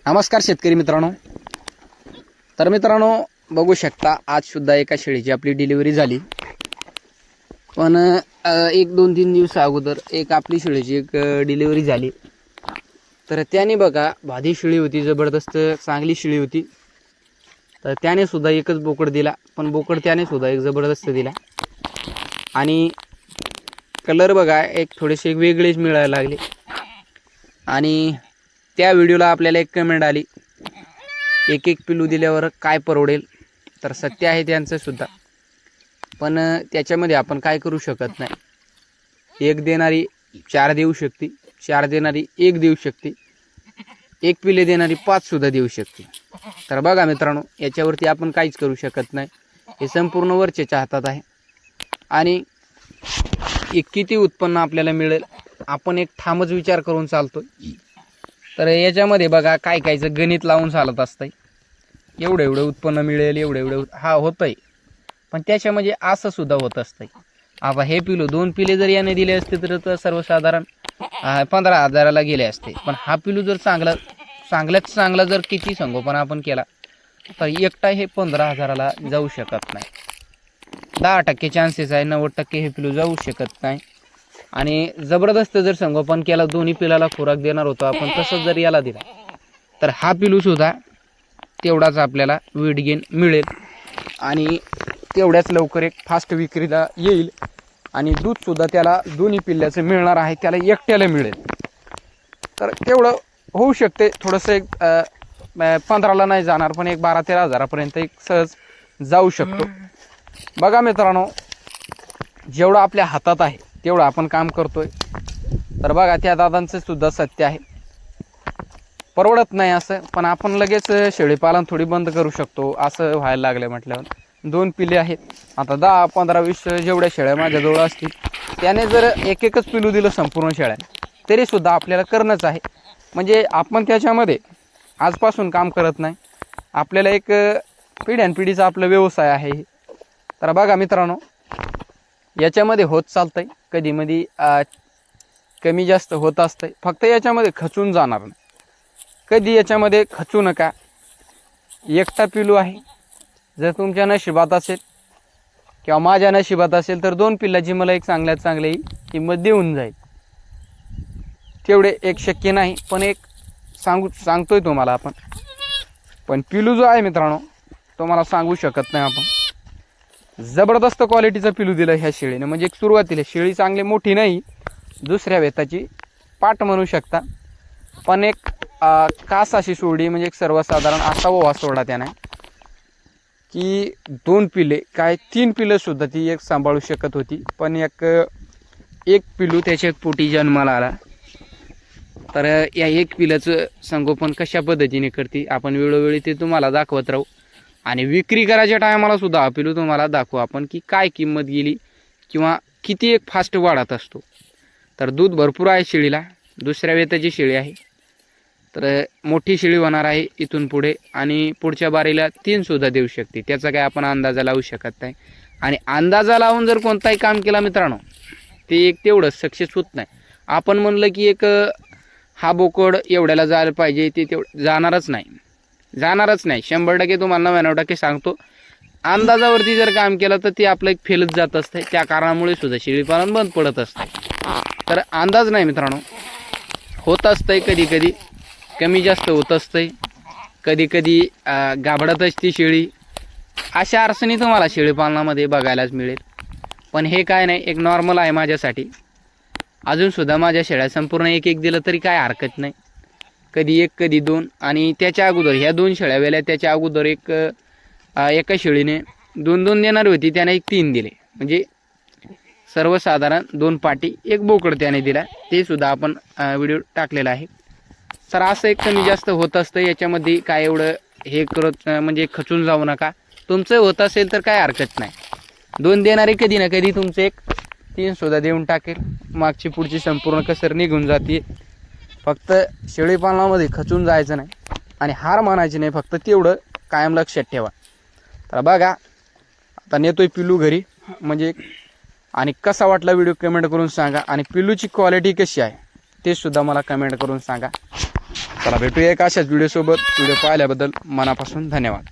नमस्कार शेतकरी मित्रांनो. तर मित्रांनो बघू शकता आज सुद्धा एका शेळीची आपली डिलिव्हरी झाली. पण 1-2-3 दिवस अगोदर एक आपली शेळीची एक डिलिव्हरी झाली. तर त्याने बघा भादी शेळी होती, जबरदस्त चांगली शेळी होती. तर त्याने सुद्धा एकच बोकड दिला, पण बोकड त्याने सुद्धा एक जबरदस्त दिला. आणि कलर बघा एक थोडेसे एक वेगळेच मिळायला लागले. आणि त्या व्हिडिओला आपल्याला एक कमेंट आली, एक पिलू दिल्यावर काय परवडेल. तर सत्य आहे त्यांचं सुद्धा, पण त्याच्यामध्ये आपण काय करू शकत नाही. एक देणारी 4 देऊ शकते, 4 देणारी 1 देऊ शकते, 1 पिले देणारी 5 सुद्धा देऊ शकते. तर बघा मित्रांनो, याच्यावरती आपण काहीच करू शकत नाही. हे संपूर्ण वरचेच्या हातात आहे. आणि किती उत्पन्न आपल्याला मिळेल आपण एक ठामच विचार करून चालतोय. तर याच्यामध्ये बघा काय कायचं गणित लावून चालत असतंय. एवढं उत्पन्न मिळेल, एवढं हा होतंय. पण त्याच्यामध्ये असं सुद्धा होत असतंय. आता हे पिलू 2 पिले जर याने दिले असते तर सर्वसाधारण 15,000ला गेले असते. पण हा पिलू जर चांगल्यात चांगला जर किती संगोपन आपण केला तर एकटा हे 15,000ला जाऊ शकत नाही. 10% चान्सेस आहे, 90% हे पिलू जाऊ शकत नाही. आणि जबरदस्त जर संगोपन केला, दोन्ही पिलाला खुराक देणार होतो आपण, तसंच जर याला दिला तर हा पिलू सुद्धा तेवढाच आपल्याला वेट गेन मिळेल आणि तेवढ्याच लवकर एक फास्ट विक्रीला येईल. आणि दूध सुद्धा त्याला दोन्ही पिल्ल्याचं मिळणार आहे, त्याला एकट्याला मिळेल. तर तेवढं होऊ शकते. थोडंसं एक 15ला नाही जाणार, पण एक 12-13 हजारापर्यंत एक सहज जाऊ शकतो. बघा मित्रांनो, जेवढं आपल्या हातात आहे तेवढं आपण काम करतोय. तर बघा त्या दादांचं सुद्धा सत्य आहे, परवडत नाही असं, पण आपण लगेच शेळीपालन थोडी बंद करू शकतो असं व्हायला लागलं. म्हटल्यावर 2 पिले आहेत, आता 10, 15, 20 जेवढ्या शेळ्या माझ्याजवळ असतील त्याने जर एकच पिलू दिलं संपूर्ण शेळ्या तरी सुद्धा आपल्याला करणंच आहे. म्हणजे आपण त्याच्यामध्ये आजपासून काम करत नाही, आपल्याला एक पिढ्यानपिढीचा आपला व्यवसाय आहे. तर बघा मित्रांनो, याच्यामध्ये होत चालतंय, कधीमध्ये कमी जास्त होत असतंय. फक्त याच्यामध्ये खचून जाणार नाही, कधी याच्यामध्ये खचू नका. एकटा पिलू आहे, जर तुमच्या नशिबात असेल किंवा माझ्या नशिबात असेल तर 2 पिल्लाची मला एक चांगल्यात चांगली किंमत देऊन जाईल. तेवढे एक शक्य नाही, पण एक सांगतोय तुम्हाला आपण. पण पिलू जो आहे मित्रांनो, तो मला सांगू शकत नाही आपण. जबरदस्त क्वालिटीचं पिलू दिलं ह्या शेळीने. म्हणजे सुरुवातीला शेळी चांगली मोठी नाही, दुसऱ्या वेताची पाट म्हणू शकता, पण एक कास अशी सोडली. म्हणजे एक सर्वसाधारण असा ओवा सोडला त्याने की 2 पिले काय 3 पिलं सुद्धा ती एक सांभाळू शकत होती. पण एक पिलू त्याच्या पोटी जन्माला आला. तर या 1 पिलाचं संगोपन कशा पद्धतीने करते आपण वेळोवेळी ते तुम्हाला दाखवत राहू. आणि विक्री करायच्या टायमाला सुद्धा हा पिलू तुम्हाला दाखवू आपण की काय किंमत गेली किंवा किती एक फास्ट वाढत असतो. तर दूध भरपूर आहे शेळीला, दुसऱ्या वेताची शेळी आहे. तर मोठी शेळी होणार आहे इथून पुढे, आणि पुढच्या बारीला 3 सुद्धा देऊ शकते. त्याचा काय आपण अंदाजा लावू शकत नाही. आणि अंदाजा लावून जर कोणताही काम केला मित्रांनो, ते एक तेवढं सक्सेस होत नाही. आपण म्हणलं की एक हा बोकड एवढ्याला जायला पाहिजे, ते तेवढं जाणारच नाही. 100% तुम्हाला 99% सांगतो. अंदाजावरती जर काम केलं तर ते आपलं एक फेलच जात असतं. त्या कारणामुळे सुद्धा शेळीपालन बंद पडत असतं. तर अंदाज नाही मित्रांनो, होत असतंय, कधी कधी कमी जास्त होत असतंय, कधी कधी गाभडत असते शेळी. अशा अडचणी तुम्हाला शेळीपालनामध्ये बघायलाच मिळेल. पण हे काय नाही, एक नॉर्मल आहे माझ्यासाठी. अजूनसुद्धा माझ्या शेळ्या संपूर्ण एक दिलं तरी काय हरकत नाही. कधी 1, कधी 2. आणि त्याच्या अगोदर ह्या 2 शेळ्या वेल्या, त्याच्या अगोदर एका शेळीने 2 देणार होती, त्याने 3 दिले. म्हणजे सर्वसाधारण 2 पाटी 1 बोकड त्याने दिला. ते सुद्धा आपण व्हिडिओ टाकलेला आहे. तर असं एक कमी जास्त होत असतं. याच्यामध्ये काय एवढं हे करत म्हणजे खचून जाऊ नका. तुमचं होत असेल तर काय हरकत नाही. 2 देणारे कधी ना कधी तुमचं एक 3 सुद्धा देऊन टाकेल. मागची पुढची संपूर्ण कसर निघून जाते. फक्त शेळीपालनामध्ये खचून जायचं नाही आणि हार मानायची नाही, फक्त तेवढं कायम लक्षात ठेवा. तर बघा आता नेतोय पिलू घरी. म्हणजे आणि कसा वाटला व्हिडिओ कमेंट करून सांगा. आणि पिलूची क्वालिटी कशी आहे ते सुद्धा मला कमेंट करून सांगा. चला भेटूया एक अशाच व्हिडिओसोबत. व्हिडिओ पाहिल्याबद्दल मनापासून धन्यवाद.